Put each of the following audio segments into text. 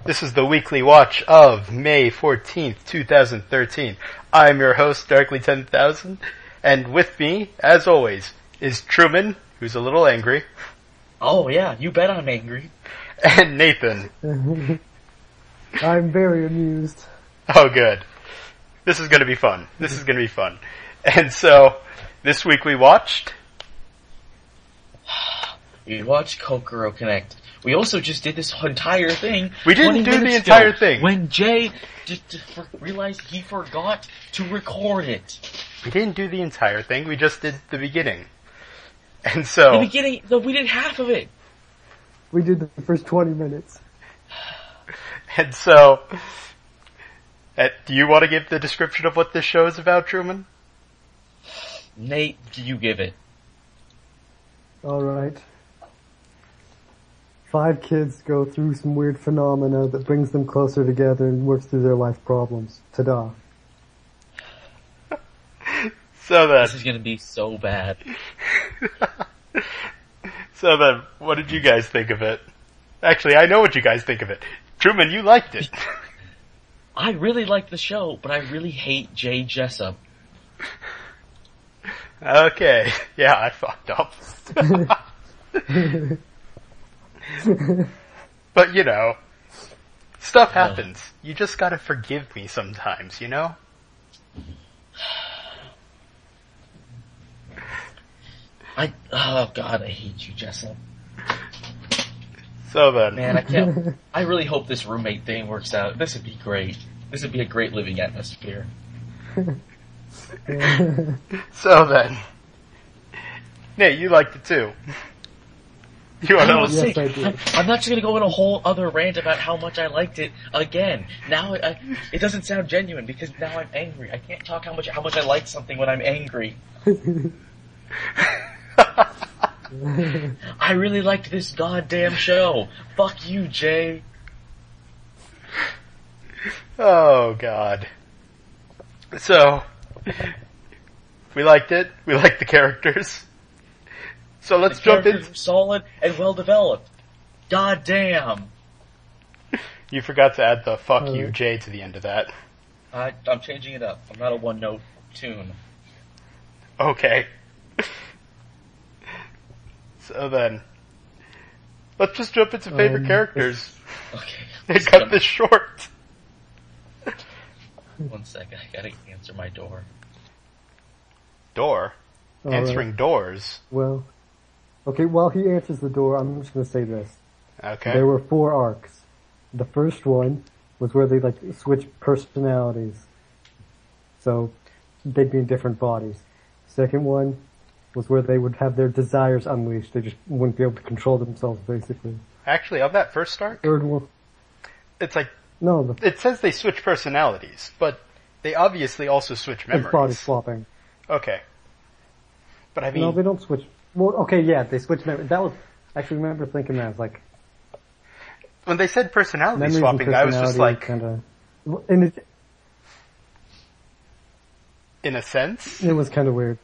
This is the weekly watch of May 14th, 2013. I'm your host, Darkly10000, and with me, as always, is Truman, who's a little angry. Oh yeah, you bet I'm angry. And Nathan. I'm very amused. Oh good. This is gonna be fun. And so, this week we watched... We watched Kokoro Connect. We also just did this entire thing. We didn't do the entire thing. When Jay realized he forgot to record it. We didn't do the entire thing, we just did the beginning. And so... The beginning, we did half of it. We did the first 20 minutes. And so... do you want to give the description of what this show is about, Truman? Nate, you give it. Alright. 5 kids go through some weird phenomena that brings them closer together and works through their life problems. Ta-da. So then... This is gonna be so bad. So then, what did you guys think of it? Actually, I know what you guys think of it. Truman, you liked it. I really like the show, but I really hate Jay Jessup. Okay. Yeah, I fucked up. But, you know, stuff happens. You just gotta forgive me sometimes, you know? Oh god, I hate you, Jessup. So then. Man, I can't, I really hope this roommate thing works out. This would be great. This would be a great living atmosphere. So then. Nate, you liked it too. You want to Yes, I do. I'm not just gonna go in a whole other rant about how much I liked it again. Now it doesn't sound genuine because now I'm angry. I can't talk how much I like something when I'm angry. I really liked this goddamn show. Fuck you, Jay. Oh god. So, we liked it. We liked the characters. So let's jump in. Solid and well developed. God damn. You forgot to add the fuck you, Jay, to the end of that. I'm changing it up. I'm not a one-note tune. Okay. So then, let's just jump into favorite characters. Okay. And cut this short. 1 second, I gotta answer my door. Door? Answering doors? Well, okay, while he answers the door, I'm just gonna say this. Okay. There were 4 arcs. The first one was where they switch personalities. So, they'd be in different bodies. Second one was where they would have their desires unleashed. They just wouldn't be able to control themselves, basically. Actually, of that first arc, Third one... it's like, No, it says they switch personalities, but they obviously also switch memories. it's body swapping. Okay. But I mean... No, they don't switch... Well, okay, yeah, they switch memories. That was... I actually remember thinking that, like... When they said personality swapping, I was just like... Kinda, in a sense? it was kind of weird.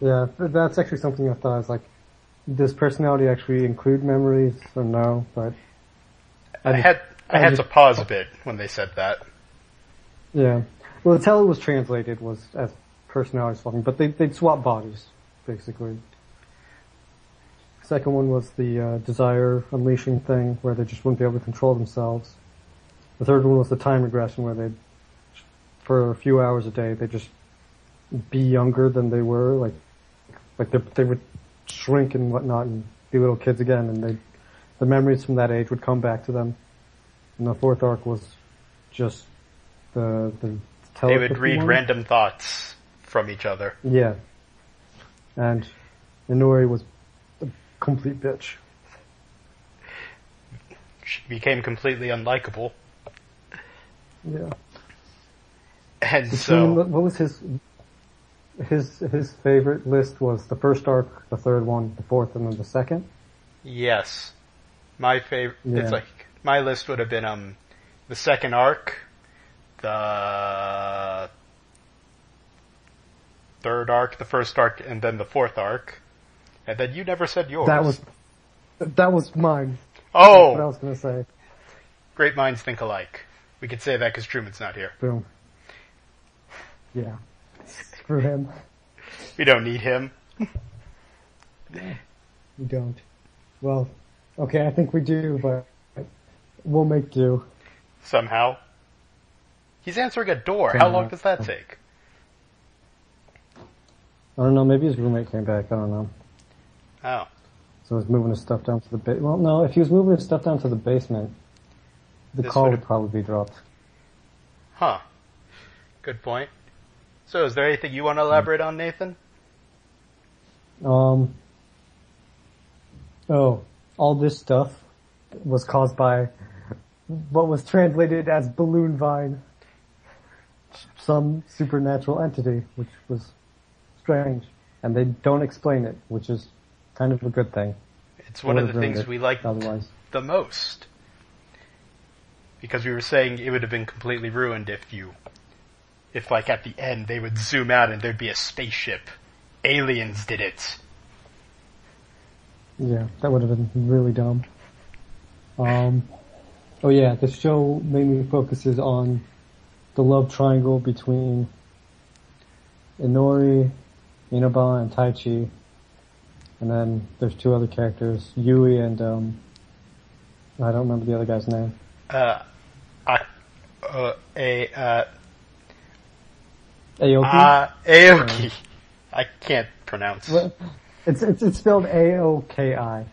Yeah, that's actually something I thought. I was like, does personality actually include memories or no? But I had to pause a bit when they said that. Yeah. Well, that's how it was translated, was as personality swapping, but they'd swap bodies, basically. Second one was the desire unleashing thing, where they just wouldn't be able to control themselves. The third one was the time regression, where they'd, for a few hours a day, they'd just be younger than they were, like they would shrink and whatnot and be little kids again, and the memories from that age would come back to them. And the fourth arc was just the They would read one. random thoughts from each other. Yeah. And Inori was a complete bitch. She became completely unlikable. Yeah. And so... What was his favorite list was the first arc, the third one, the fourth, and then the second? Yes. My favorite... Yeah. It's like... My list would have been, the second arc, the third arc, the first arc, and then the fourth arc. And then you never said yours. That was mine. That's what I Oh! was gonna say. Great minds think alike. We could say that because Truman's not here. Boom. Yeah. Screw him. We don't need him. We don't. Well, okay, I think we do, but we'll make do. Somehow. He's answering a door. How long does that take? I don't know, maybe his roommate came back, I don't know. Oh. So he's moving his stuff down to the basement. Well, no, if he was moving his stuff down to the basement, the call would probably be dropped. Huh. Good point. So is there anything you want to elaborate on, Nathan? Oh, all this stuff was caused by what was translated as balloon vine. Some supernatural entity, which was strange. And they don't explain it, which is kind of a good thing. It's one of the things we liked the most. Because we were saying it would have been completely ruined if like at the end they would zoom out and there'd be a spaceship. Aliens did it. Yeah, that would have been really dumb. Oh yeah, the show mainly focuses on the love triangle between Inori, Inaba, and Taichi. And then there's two other characters, Yui and, I don't remember the other guy's name. Aoki? Aoki. I can't pronounce. Well, it's spelled A-O-K-I.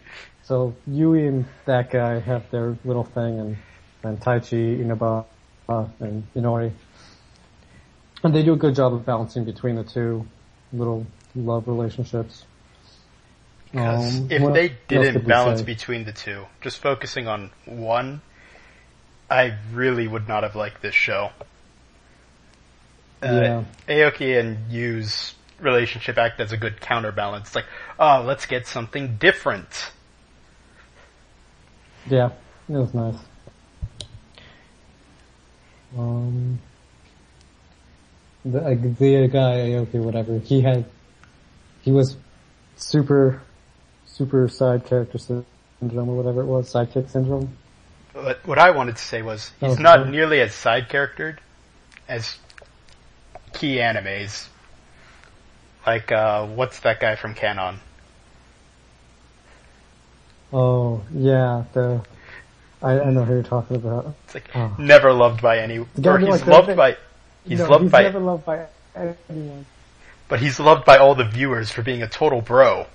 So Yui and that guy have their little thing, and Taichi, Inaba, and Inori. And they do a good job of balancing between the two little love relationships. Because if they didn't balance between the two, just focusing on one, I really would not have liked this show. Yeah. Aoki and Yu's relationship act as a good counterbalance. It's like, oh, let's get something different. Yeah, it was nice. The guy, Aoki, whatever, he was super side character syndrome or whatever it was, sidekick syndrome. But what I wanted to say was, he's not nearly as side charactered as key animes. Like, what's that guy from Canon? Oh, yeah, I know who you're talking about. It's like, never loved by anyone. He's like loved by, he's never loved by anyone. But he's loved by all the viewers for being a total bro.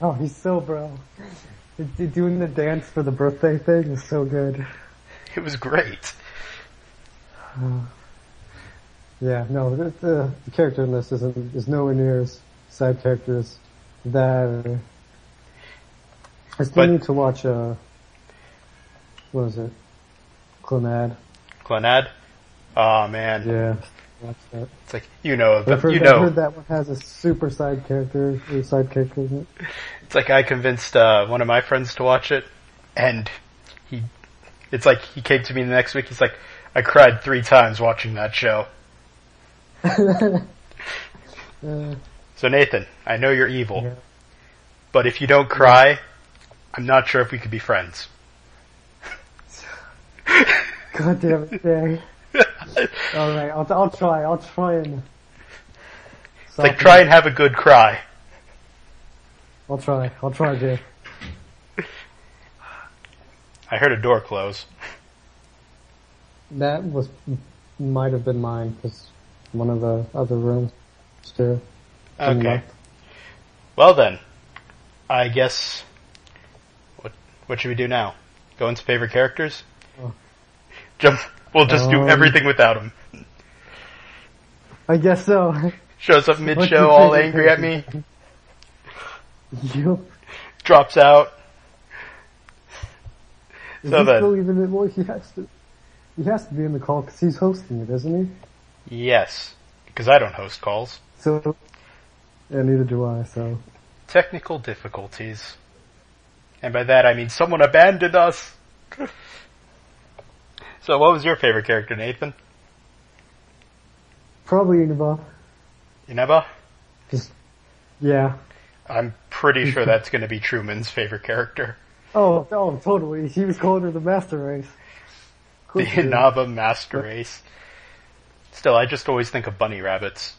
Oh, he's so bro. Doing the dance for the birthday thing is so good. It was great. Yeah, no, the character in this is nowhere near as side character as that. I still need to watch, what was it? Clonad. Clonad? Oh man. Yeah, watch that. It's like, I've heard that one has a super side character, isn't it? It's like I convinced, one of my friends to watch it, and he came to me the next week, he's like, I cried 3 times watching that show. So Nathan, I know you're evil, but if you don't cry, I'm not sure if we could be friends. God damn it, Jay. Alright, I'll try and... It's like, try and have a good cry. I'll try, Jay. I heard a door close. That might have been mine, because one of the other rooms still. Okay. Well then, I guess, what should we do now? Go into favorite characters? We'll just do everything without him. I guess so. Shows up mid-show all angry at me. Yep. Drops out. Is he still even in? Well, he has to be in the call because he's hosting it, isn't he? Yes, because I don't host calls. So, yeah, neither do I, so. Technical difficulties. And by that I mean someone abandoned us. So what was your favorite character, Nathan? Probably Inaba. Inaba? Yeah. I'm pretty sure that's going to be Truman's favorite character. Oh, totally. He was calling her the master race. The Inaba master race. Still, I just always think of bunny rabbits.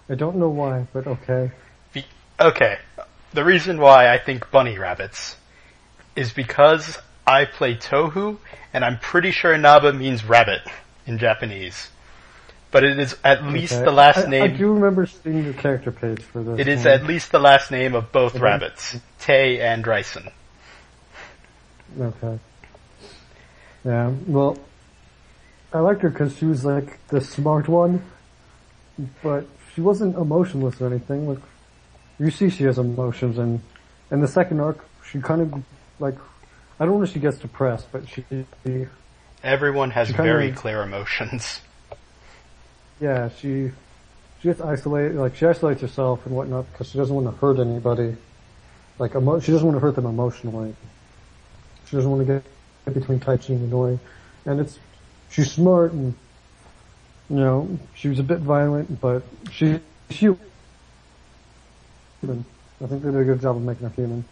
I don't know why, but okay. Okay, the reason why I think bunny rabbits is because I play Tohu, and I'm pretty sure Inaba means rabbit in Japanese. But it is at least the last name... I do remember seeing the character page for this. It is at least the last name of both rabbits, Tay and Ryson. Okay. Yeah, well, I liked her because she was like the smart one, but she wasn't emotionless or anything. Like, you see she has emotions, and in the second arc, she kind of, like, I don't know if she gets depressed, but she Everyone has very clear emotions. Yeah, she gets isolated, like, she isolates herself and whatnot because she doesn't want to hurt anybody. Like, she doesn't want to hurt them emotionally. She doesn't want to get between Taichi and Inoi. And she's smart and, you know, she was a bit violent, but she's human. I think they did a good job of making her human.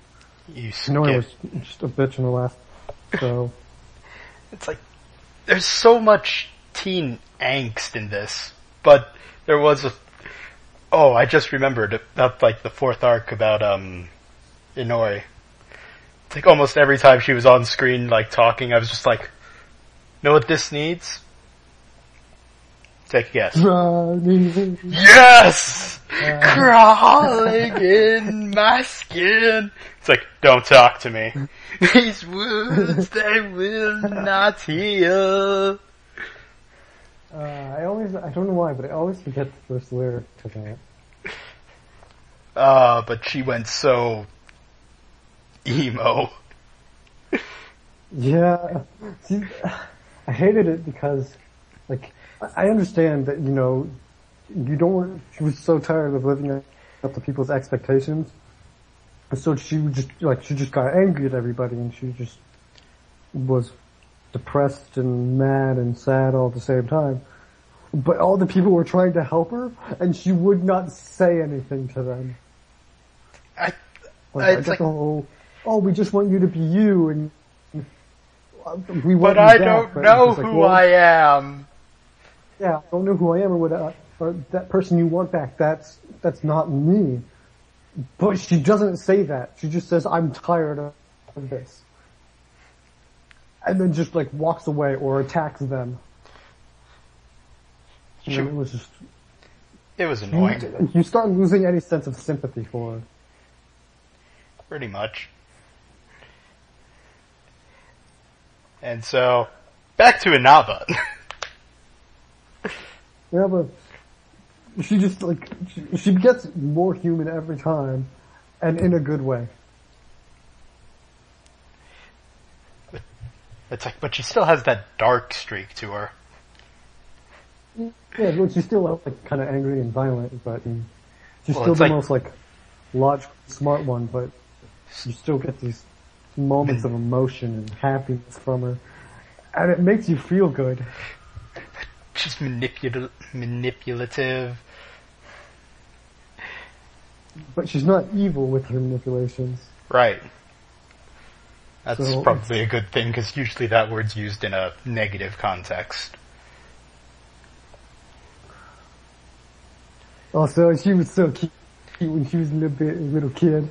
Inoi was just a bitch in the last, so. It's like, there's so much teen angst in this, but there was I just remembered, up like the fourth arc about, Inoi. It's like almost every time she was on screen, like, talking, I was just like, know what this needs? Take a guess. Yes! Crawling in my skin! It's like, don't talk to me. These wounds, they will not heal. I don't know why, but I always forget the first lyric to that. But she went so emo. Yeah. See, I hated it because, like, I understand that, you know, she was so tired of living up to people's expectations. And so she just got angry at everybody and she just was depressed and mad and sad all at the same time. But all the people were trying to help her and she would not say anything to them. I got the whole, we just want you to be you and we want But I don't know who I am. Yeah, I don't know who I am or that person you want back, that's not me. But she doesn't say that. She just says, I'm tired of this. And then just like walks away or attacks them. It was annoying. You start losing any sense of sympathy for her. Pretty much. And so, back to Inaba. Yeah, but she just like, she gets more human every time, and in a good way. It's like, but she still has that dark streak to her. Yeah, well, she's still like kind of angry and violent, but she's still the most like logical, smart one. But you still get these moments of emotion and happiness from her, and it makes you feel good. She's manipulative. But she's not evil with her manipulations. Right. That's probably a good thing, because usually that word's used in a negative context. Also, she was so cute when she was a little kid.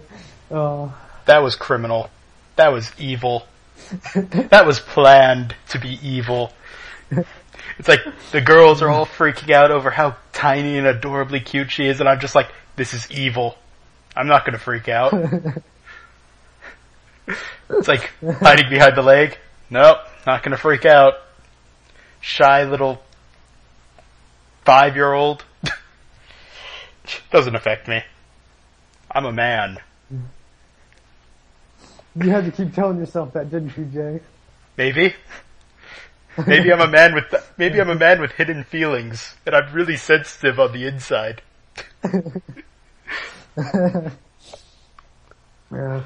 That was criminal. That was evil. That was planned to be evil. It's like, the girls are all freaking out over how tiny and adorably cute she is, and I'm just like, this is evil. I'm not gonna freak out. It's like, hiding behind the leg. Nope, not gonna freak out. Shy little 5-year-old. Doesn't affect me. I'm a man. You had to keep telling yourself that, didn't you, Jay? Maybe. Maybe I'm a man with hidden feelings, and I'm really sensitive on the inside. Yeah.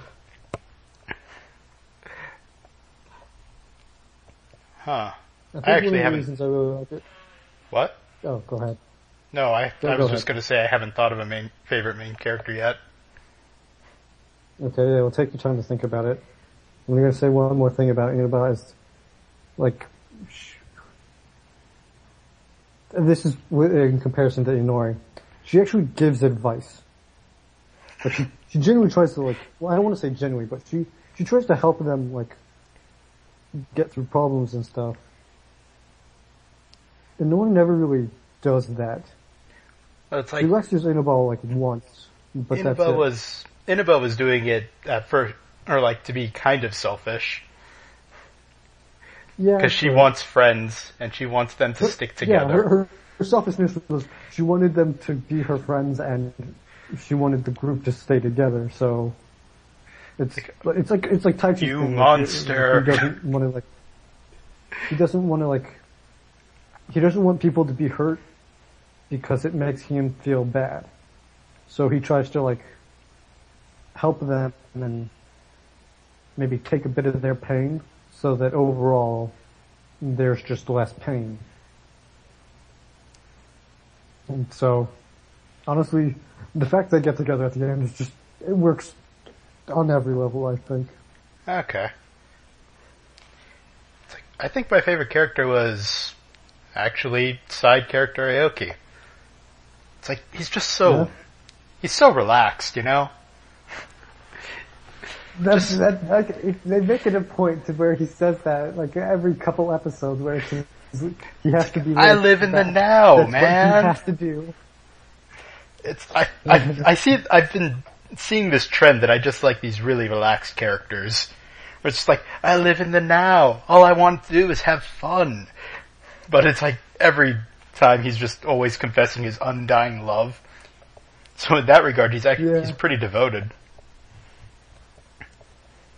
Huh. I actually haven't. Reasons I really like it. What? Oh, go ahead. No, I was just going to say I haven't thought of a favorite main character yet. Okay, yeah, well, take your time to think about it. I'm going to say one more thing about Inaba is, like, this is in comparison to Inori. She actually gives advice. Like, she genuinely tries to, like, well, I don't want to say genuinely, but she tries to help them, like, get through problems and stuff. Inori never really does that. Well, it's like She lectures Inaba, like, once, but Inaba that's it. Inaba was doing it at first, or like to be kind of selfish. Yeah, Because she wants friends, and she wants them to stick together. Yeah, her selfishness was she wanted them to be her friends, and she wanted the group to stay together. So it's like Taichi's You thing. monster! He doesn't want to he doesn't want people to be hurt because it makes him feel bad. So he tries to help them and maybe take a bit of their pain, so that overall there's just less pain. And so, honestly, the fact they get together at the end is it works on every level, I think. Okay. I think my favorite character was actually side character Aoki. It's like, he's just so, he's so relaxed, you know? They make it a point to where he says that, every couple episodes where he has to be. I live in the now, that's man. What he has to do. I've been seeing this trend that I just like these really relaxed characters. Where it's just like, I live in the now. All I want to do is have fun. But it's like, every time he's just always confessing his undying love. So in that regard, he's pretty devoted.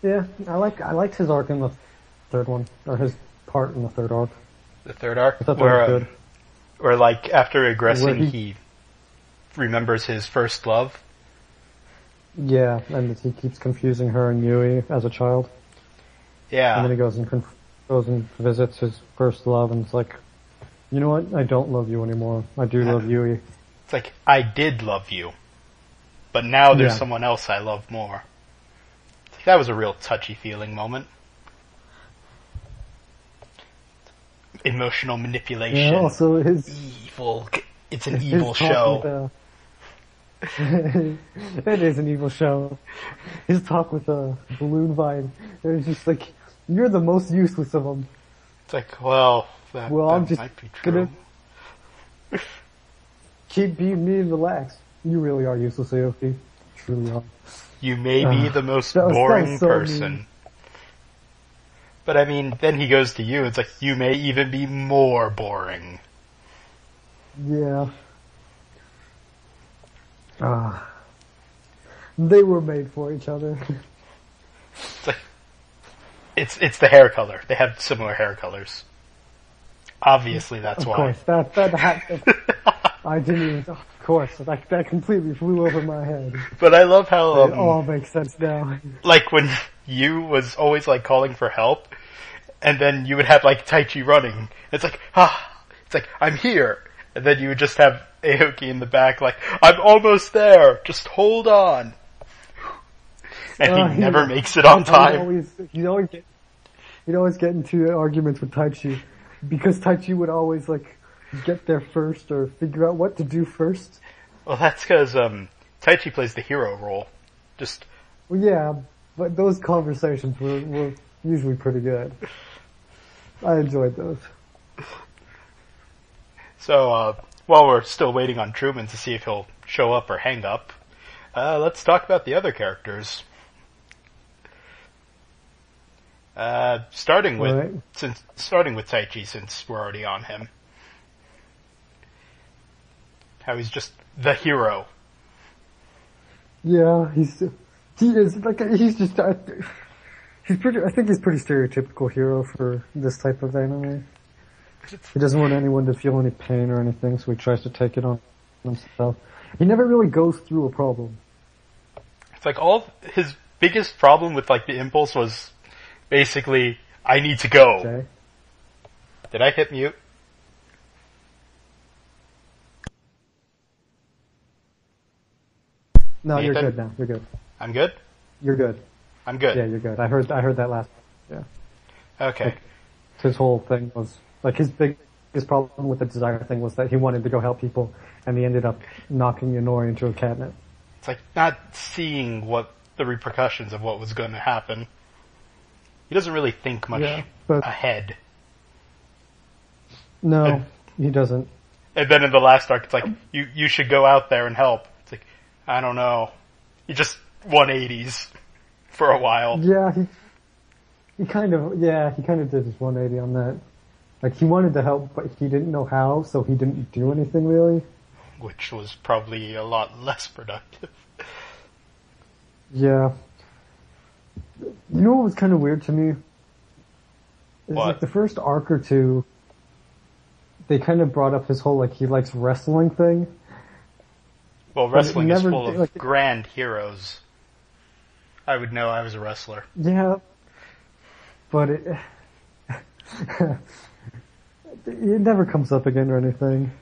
Yeah, I liked his arc in the third one, or his part in the third arc. The third arc? I thought that was good. Where after regressing, he remembers his first love. Yeah, and he keeps confusing her and Yui as a child. Yeah. And then he goes and visits his first love, and it's like, you know what? I don't love you anymore. I do love Yui. It's like, I did love you, but now there's someone else I love more. That was a real touchy-feeling moment. Emotional manipulation. Yeah, also evil. It's an evil show. It is an evil show. His talk with Balloon Vine. It was just like, you're the most useless of them. It's like, well, that I'm just might be true. Gonna keep being me and relax. You really are useless, Aoki. Truly are. You may be the most boring person. But I mean, then he goes to you, it's like, you may even be more boring. Yeah. They were made for each other. It's like, it's the hair color. They have similar hair colors. Obviously, that's why. Of course, that I didn't even. Of course, that completely flew over my head. But I love how it all makes sense now. Like when you was always calling for help, and then you would have Taichi running. It's like, it's like, I'm here, and then you would just have Aoki in the back, I'm almost there. Just hold on. And he never makes it on time. He'd always get into arguments with Taichi, because Taichi would always get there first or figure out what to do first. Well, that's because Taichi plays the hero role. Well, yeah, but those conversations were usually pretty good. I enjoyed those. So, while we're still waiting on Truman to see if he'll show up or hang up, let's talk about the other characters. Starting with Taichi, since we're already on him. How he's just the hero. Yeah, he is he's pretty. I think he's pretty stereotypical hero for this type of anime. He doesn't want anyone to feel any pain or anything, so he tries to take it on himself. He never really goes through a problem. It's all his biggest problem with the impulse was basically, I need to go. Okay. Did I hit mute? No, Nathan? You're good now. You're good. I'm good? you're good. I'm good. Yeah, you're good. I heard that last. Yeah. Okay. Like, his whole thing was like his biggest problem with the desire thing was that he wanted to go help people, and he ended up knocking Inori into a cabinet. It's like not seeing what the repercussions of what was going to happen. He doesn't really think much ahead. No, he doesn't. And then in the last arc, it's like, you should go out there and help. It's like, I don't know. He just 180s for a while. Yeah, he kind of did his 180 on that. Like, he wanted to help, but he didn't know how, so he didn't do anything really. Which was probably a lot less productive. Yeah. You know what was kind of weird to me? It's what? Like the first arc or two, they kind of brought up his whole, like, he likes wrestling thing. Well, wrestling is full of grand heroes. I would know I was a wrestler. Yeah. But it never comes up again or anything.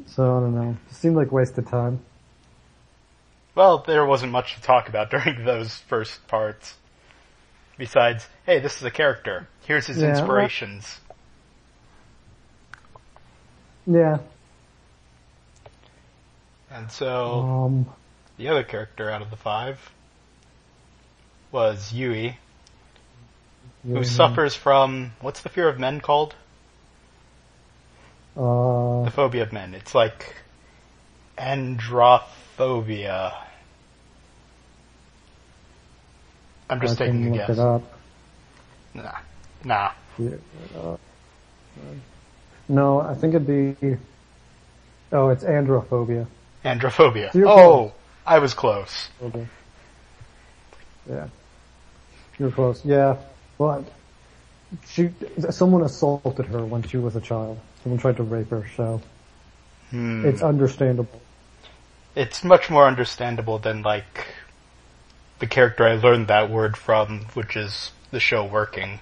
So, I don't know. It seemed like wasted time. Well, there wasn't much to talk about during those first parts. Besides, hey, this is a character. Here's his inspirations. Yeah. And so, the other character out of the 5 was Yui, who suffers from, what's the fear of men called? The phobia of men. It's like androphobia. I'm just taking a guess. It up. Nah. Yeah, no, I think it'd be... Oh, it's androphobia. Androphobia. So I was close. Okay. Yeah. You're close. Yeah. Well, someone assaulted her when she was a child. Someone tried to rape her, so... It's understandable. It's much more understandable than, like, the character I learned that word from, which is the show Working.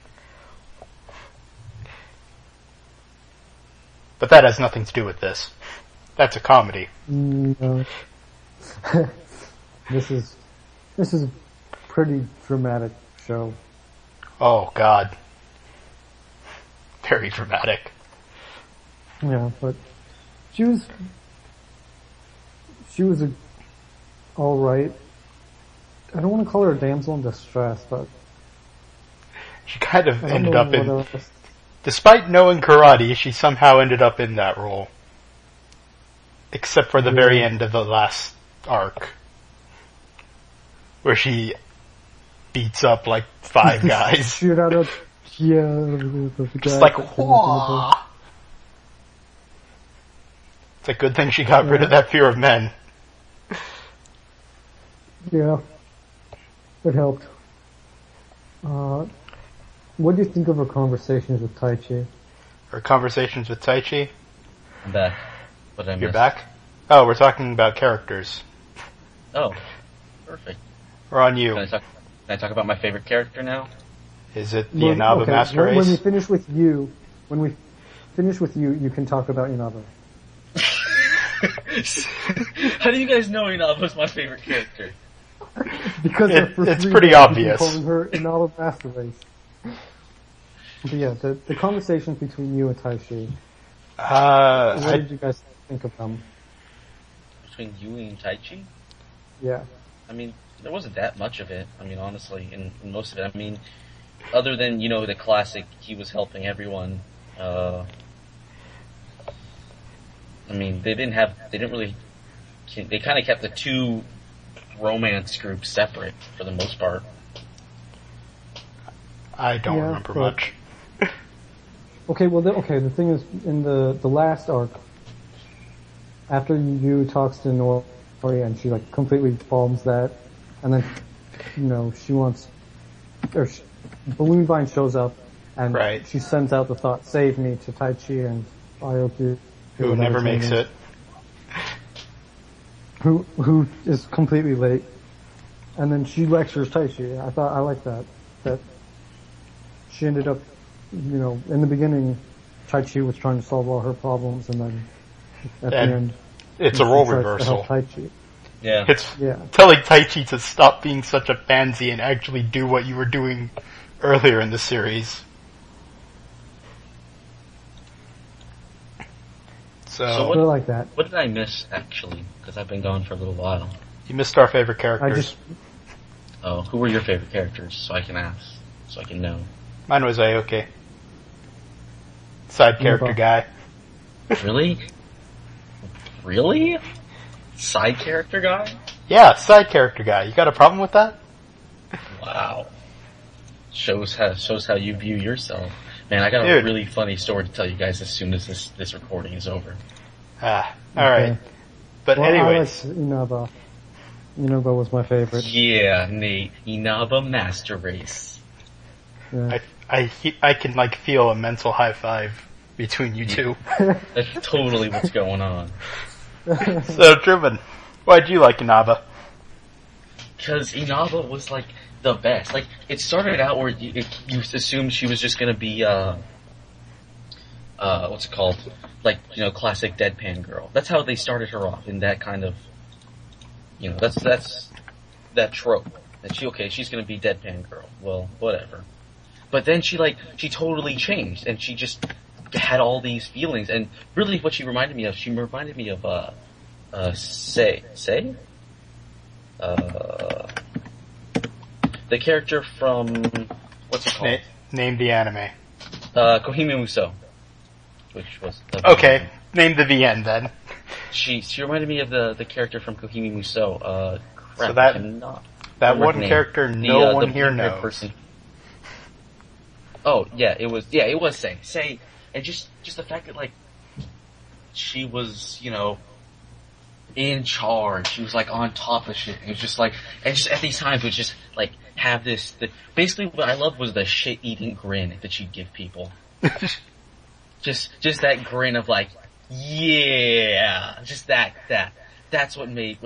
But that has nothing to do with this. That's a comedy. No. This is a pretty dramatic show. Oh, God. Very dramatic. Yeah, but she was alright. I don't want to call her a damsel in distress, but she kind of ended up in... Despite knowing karate, she somehow ended up in that role. Except for the very end of the last arc. Where she beats up like 5 guys. Shoot out of... Yeah, just like, whoa! It's a good thing she got rid of that fear of men. Yeah. It helped. What do you think of her conversations with Taichi? Her conversations with Taichi? I'm back. What did I miss? You're back? Oh, we're talking about characters. Oh, perfect. We're on you. Can I talk about my favorite character now? Is it the Inaba Master Race? When we finish with you, you can talk about Inaba. How do you guys know Inaba's my favorite character? Because it's pretty obvious. Calling her Inaba Master Race. But yeah, the conversations between you and Taichi. What did you guys think of them? Between Yui and Taichi? Yeah. I mean, there wasn't that much of it. I mean, honestly, in most of it. I mean, other than, the classic, he was helping everyone. I mean, they kind of kept the two romance groups separate for the most part. I don't remember much. Okay, the thing is, in the last arc, after Yu talks to Nori and she like completely bombs that, and then, she wants, Balloon Vine shows up, and she sends out the thought, save me, to Taichi and Aoki. Who never makes it. Who is completely late. And then she lectures Taichi. I like that. That she ended up, in the beginning, Taichi was trying to solve all her problems, and then at the end, it's a role reversal. Taichi. Yeah. It's telling Taichi to stop being such a pansy and actually do what you were doing earlier in the series. So what, like that. What did I miss, actually? Because I've been gone for a little while. You missed our favorite characters. Oh, who were your favorite characters? So I can ask. So I can know. Mine was Aoki. Side character guy. Really? Really? Side character guy? Yeah, side character guy. You got a problem with that? Wow. Shows how you view yourself. Man, I got a really funny story to tell you guys as soon as this recording is over. Alright. But anyways. I like Inaba. Inaba was my favorite. Yeah, Nate. Inaba Master Race. Yeah. I can like feel a mental high five between you two. That's totally what's going on. So, Truman, why'd you like Inaba? Because Inaba was like the best. Like, it started out where you assumed she was just gonna be, what's it called? Like, classic deadpan girl. That's how they started her off, in that kind of, that's that trope. That she's gonna be deadpan girl. Well, whatever. But then she totally changed, and she just had all these feelings, and really what she reminded me of, the character from, what's it called? Name the anime. Kohime Muso. Which was... Okay, name the VN then. She reminded me of the character from Kohime Muso. So that one character no one here knows. Person. Oh, yeah, it was Sei. Sei, and just the fact that, she was, in charge. She was, on top of shit. It was just, and just at these times, it was just, have this, basically what I loved was the shit-eating grin that she'd give people. just that grin of, yeah, just that's what made,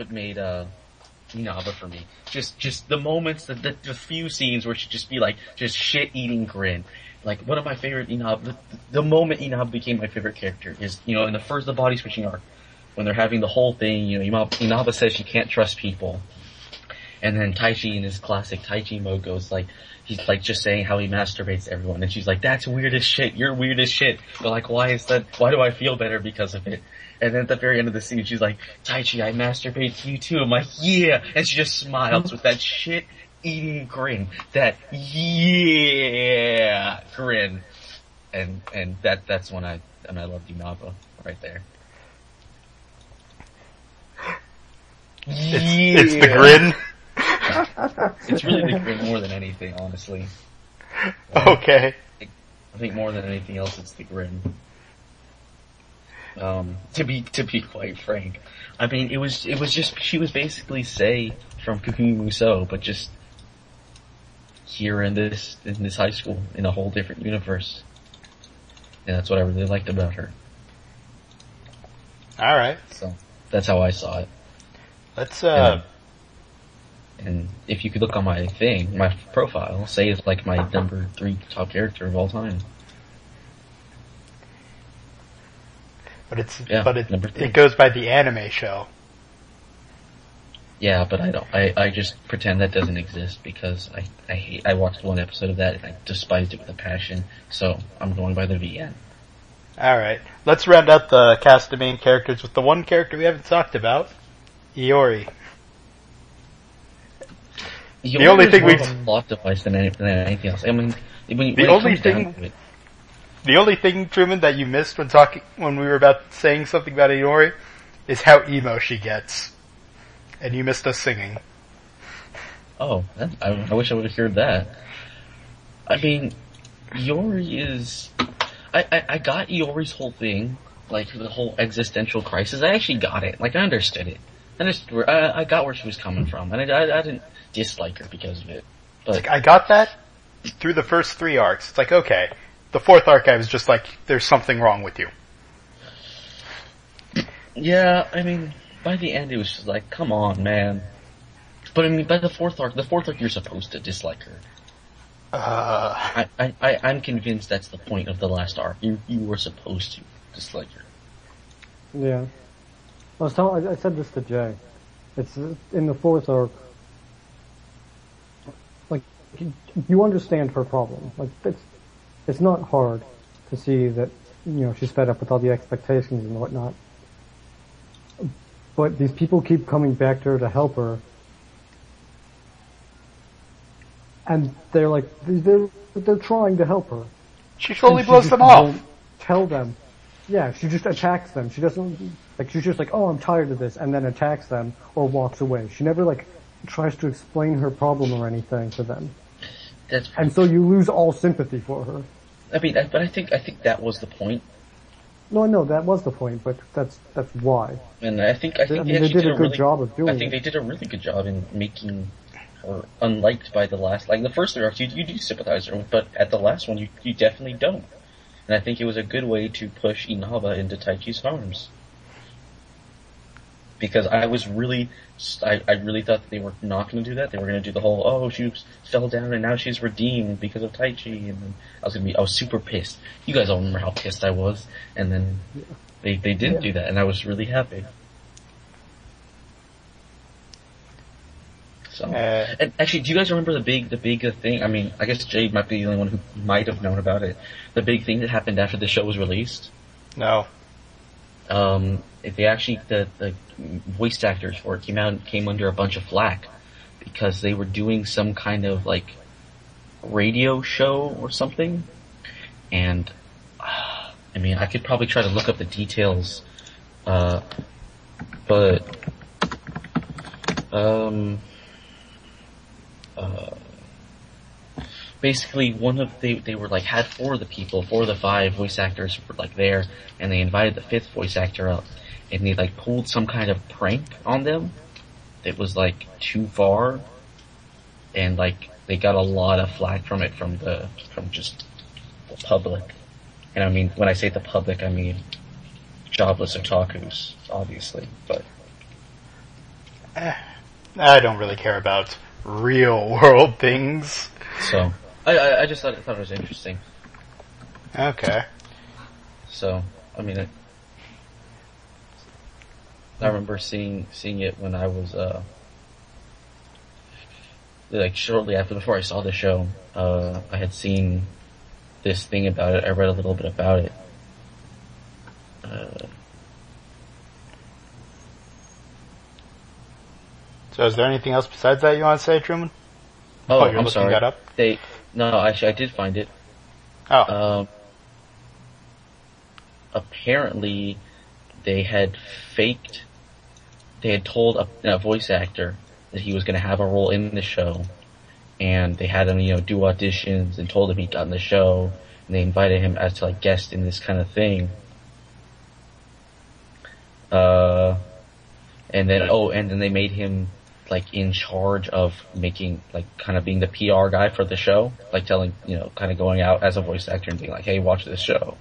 Inaba for me. Just the moments, the few scenes where she'd just be just shit-eating grin. One of my favorite Inaba, the moment Inaba became my favorite character is, in the body switching arc, when they're having the whole thing, Inaba says she can't trust people. And then Taichi in his classic Taichi mode goes he's just saying how he masturbates to everyone, and she's like, that's weird as shit, you're weird as shit. But why do I feel better because of it? And then at the very end of the scene, she's like, Taichi, I masturbate to you too. I'm like, yeah! And she just smiles with that shit-eating grin. That, yeah! Grin. And that's when I loved Inaba, right there. It's the grin? It's really the grin more than anything, honestly. Okay. I think more than anything else, it's the grin. To be quite frank, I mean, it was just, she was basically Sei from Kokoro Muso, but just here in this high school, in a whole different universe. And that's what I really liked about her. Alright. So, that's how I saw it. Let's, And if you could look on my profile, Sei is my number 3 top character of all time. But it goes by the anime show. Yeah, but I just pretend that doesn't exist because I watched one episode of that and I despised it with a passion, so I'm going by the VN. Alright, let's round out the cast of main characters with the one character we haven't talked about, Iori. The only thing we plot device than anything else. I mean, the only thing, Truman, that you missed when we were saying something about Iori is how emo she gets, and you missed us singing. Oh, I wish I would have heard that. I mean, Iori is. I got Iori's whole thing, the whole existential crisis. I actually got it. I understood it. I got where she was coming from, and I didn't dislike her because of it. But I got that through the first 3 arcs. It's okay. The 4th arc, I was just there's something wrong with you. Yeah, I mean, by the end it was just come on, man. But I mean, by the 4th arc you're supposed to dislike her. I'm convinced that's the point of the last arc. You were supposed to dislike her. Yeah. I said this to Jay. It's in the fourth arc. Like, you understand her problem. Like, it's not hard to see that, she's fed up with all the expectations and whatnot. But these people keep coming back to her to help her. And they're like, they're trying to help her. She totally blows them off. Tell them. Yeah, she just attacks them. She doesn't, she's just like, oh, I'm tired of this, and then attacks them, or walks away. She never, tries to explain her problem or anything to them. And so you lose all sympathy for her. I mean, but I think that was the point. No, I know, that was the point, but that's why. And I think they did a good job of doing it. I think they did a really good job in making her unliked by the last, the first 3 arcs, you do sympathize her, but at the last one, you definitely don't. And I think it was a good way to push Inaba into Taichi's arms. Because I really thought that they were not going to do that. They were going to do the whole, oh, she fell down and now she's redeemed because of Taichi. And then I was super pissed. You guys all remember how pissed I was. And then they didn't do that, and I was really happy. So, and actually, do you guys remember the big thing? I mean, I guess Jade might be the only one who might have known about it. The big thing that happened after the show was released. No. They actually the voice actors for it came under a bunch of flack because they were doing some kind of radio show or something, and I mean, I could probably try to look up the details, but basically they were had 4 of the 5 voice actors were there, and they invited the 5th voice actor up, and they pulled some kind of prank on them that was too far, and they got a lot of flack from it from just the public. And I mean, when I say the public, I mean jobless otakus, obviously, but I don't really care about real world things. So I just thought it was interesting. Okay. So I mean, I remember seeing it when I was shortly before I saw the show. I had seen this thing about it. I read a little bit about it. So is there anything else besides that you want to say, Truman? Oh, you're I'm looking sorry. that up? Actually, I did find it. Oh. Apparently, they had told a voice actor that he was going to have a role in the show, and they had him, do auditions, and told him he'd gotten the show, and they invited him as to guest in this kind of thing. And then they made him in charge of making kind of being the PR guy for the show, telling kind of going out as a voice actor and being hey, watch this show.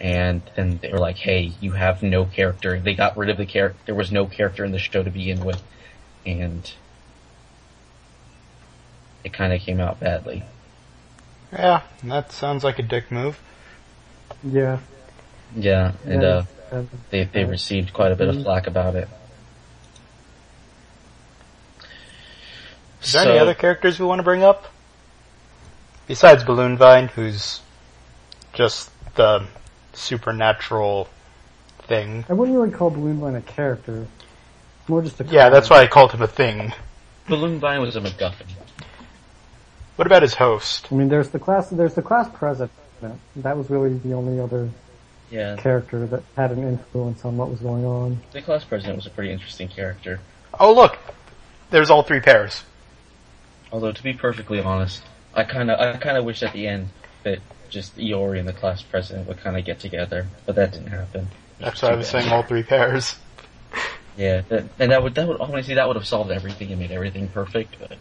And then they were hey, you have no character. They got rid of the character. There was no character in the show to begin with, and it kind of came out badly. Yeah, that sounds like a dick move. Yeah. Yeah, and they received quite a bit of flack about it. Is there any other characters we want to bring up? Besides Balloon Vine, who's just the supernatural thing. I wouldn't really call Balloon Vine a character. More just a... Yeah, that's why I called him a thing. Balloon Vine was a MacGuffin. What about his host? I mean, there's the class president. That was really the only other character that had an influence on what was going on. The class president was a pretty interesting character. Oh, look! There's all 3 pairs. Although, to be perfectly honest, I kind of wish at the end that just Iori and the class president would kind of get together, but that didn't happen. That's why I was saying all 3 pairs. Yeah, that would honestly that would have solved everything and made everything perfect. But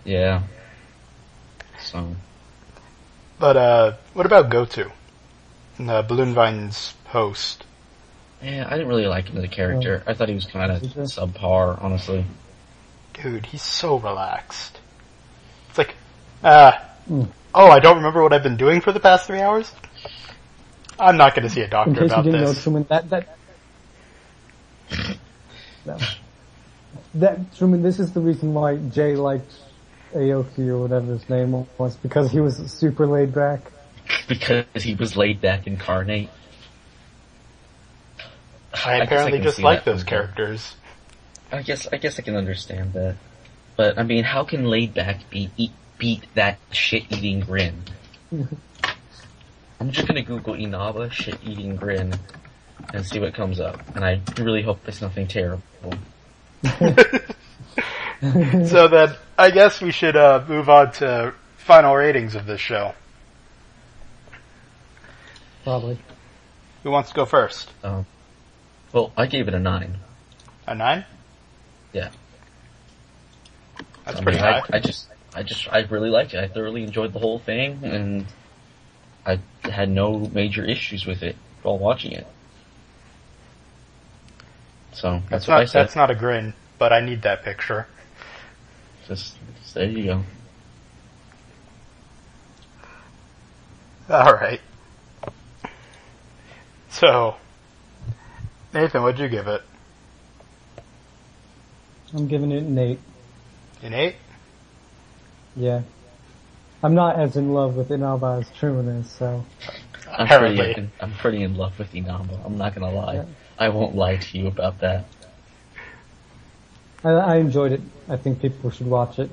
yeah, so. But what about Goto, Balloon Vine's host? Yeah, I didn't really like him as a character. I thought he was kind of subpar, honestly. Dude, he's so relaxed. It's oh, I don't remember what I've been doing for the past 3 hours? I'm not going to see a doctor about this. In case you didn't know, Truman, that... No. Truman, this is the reason why Jay liked Aoki or whatever his name was, because he was super laid back. Because he was laid back incarnate. I apparently just like those characters. I guess I can understand that. But, I mean, how can laid back beat that shit-eating Grin? I'm just gonna Google Inaba shit-eating Grin and see what comes up. And I really hope it's nothing terrible. So then, I guess we should move on to final ratings of this show. Probably. Who wants to go first? Well, I gave it a 9. A 9? Yeah. That's pretty high. I really liked it. I thoroughly enjoyed the whole thing, and I had no major issues with it while watching it. So that's what I said. That's not a Grin, but I need that picture. Just there you go. Alright. So, Nathan, what'd you give it? I'm giving it an 8. An 8? Yeah. I'm not as in love with Inaba as Truman is, so. I'm pretty in love with Inaba. I'm not gonna lie. Yeah. I won't lie to you about that. I enjoyed it. I think people should watch it.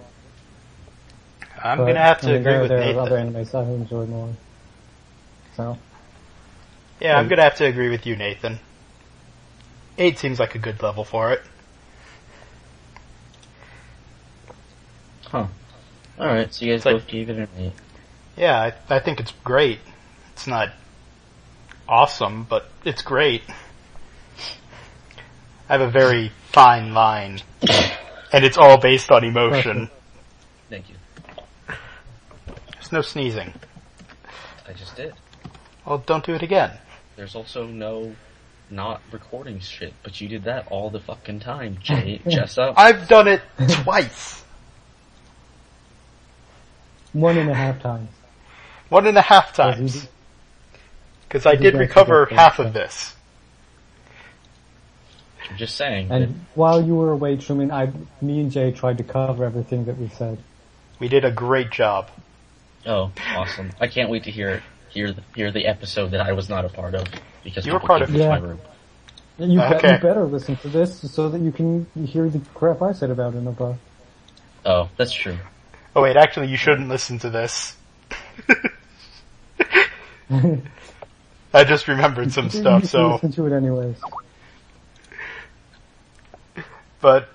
I'm gonna have to agree with Nathan. There are other animes I enjoyed more. So. Yeah, I'm gonna have to agree with you, Nathan. 8 seems like a good level for it. Huh. Alright, so you guys both gave it an 8. Yeah, I think it's great. It's not awesome, but it's great. I have a very fine line, and it's all based on emotion. Thank you. There's no sneezing. I just did. Well, don't do it again. There's also no not recording shit, but you did that all the fucking time, Jay. Jess up. I've done it twice. 1.5 times. 1.5 times. Because I did recover half of this. I'm just saying. And while you were away, Truman, me and Jay tried to cover everything that we said. We did a great job. Oh, awesome! I can't wait to hear the episode that I was not a part of because you were part of my room. You better listen to this so that you can hear the crap I said about Inaba. Oh, that's true. Oh wait, actually you shouldn't listen to this. I just remembered some stuff, so. Listen to it anyways. But,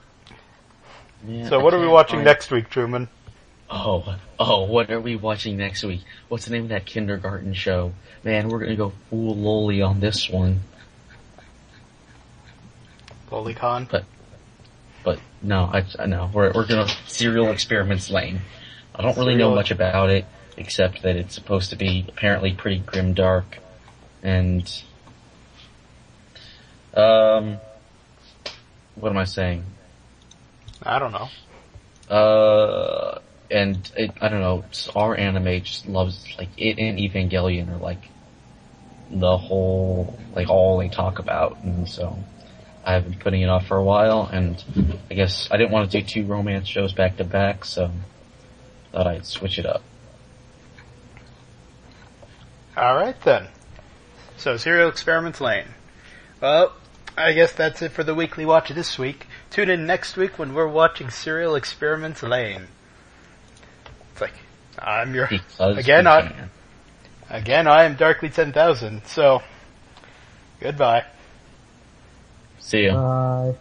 Yeah, so what are we watching next week, Truman? Oh, what are we watching next week? What's the name of that kindergarten show? Man, we're gonna go full lolly on this one. Lolicon? But no, no, we're gonna Serial Experiments Lane. I don't really know much about it, except that it's supposed to be apparently pretty grimdark, and, what am I saying? I don't know. And I don't know, our anime just loves, like, it and Evangelion are like, the whole, like, all they talk about, and so, I've been putting it off for a while, and I guess I didn't want to do 2 romance shows back to back, so, thought I'd switch it up. Alright then. So, Serial Experiments Lane. Well, I guess that's it for the weekly watch this week. Tune in next week when we're watching Serial Experiments Lane. It's like, I'm your... Again, I am Darkly 10,000, so... Goodbye. See ya. Bye.